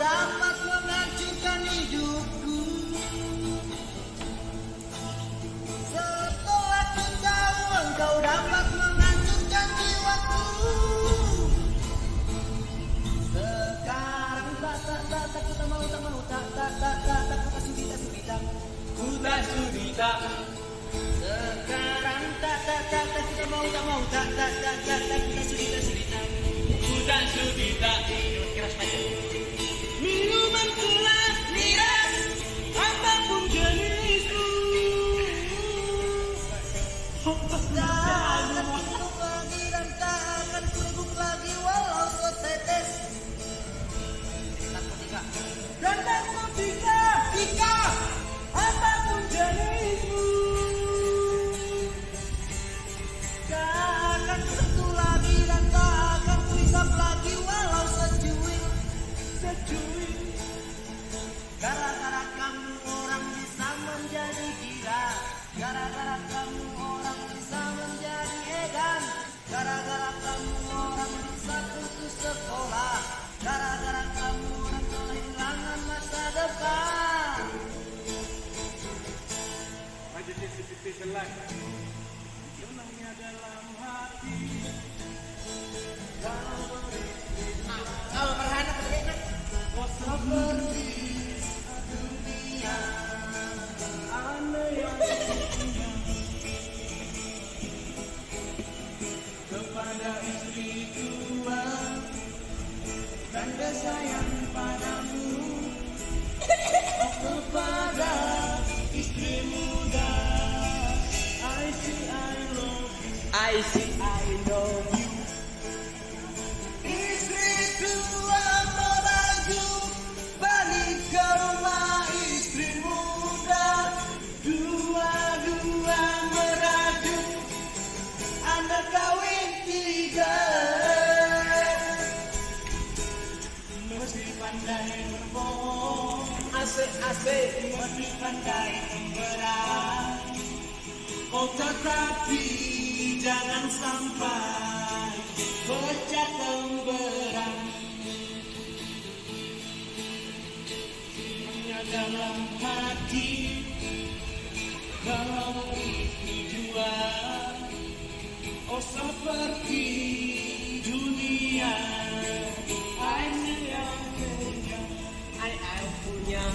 dapat menghancurkan hidupku. Setelah ku tahu engkau dapat menghancurkan jiwaku. Sekarang tak ku tak mau tak sudi ku tak sudi tak. Sekarang tak ku mau tak sudi tak. Ku tak sudi tak. Keras pada. Minuman kelas miras apapun jenisku. Tak akan minum lagi dan tak akan kubuk lagi walau setetes. Dan narkotika apapun jenismu. Tak akan sentuh lagi dan tak akan kuhisap lagi walau secuil. Gara-gara kamu orang bisa menjadi gila. Gara-gara kamu orang bisa menjadi edan. Gara-gara kamu orang bisa putus sekolah. Gara-gara kamu orang kehilangan masa depan. Majesty Citizen Life senangnya dalam hati. Kalau perhana bagaimana? Kau seperti dunia aneh yang punya kepada istri tua dan sayang padamu. Kepada istri muda I see I love you. I see I love you. Istri tua melaju balik ke rumah istri muda. Dua-dua meraju anak kawin tiga. Mesti pandai berbohong, Asik-asik. mesti pandai memberang. Oh tetapi jangan sampai pecah temberang. Hanya dalam hati kalau istri jua. Oh seperti dunia I yang punya. I punya.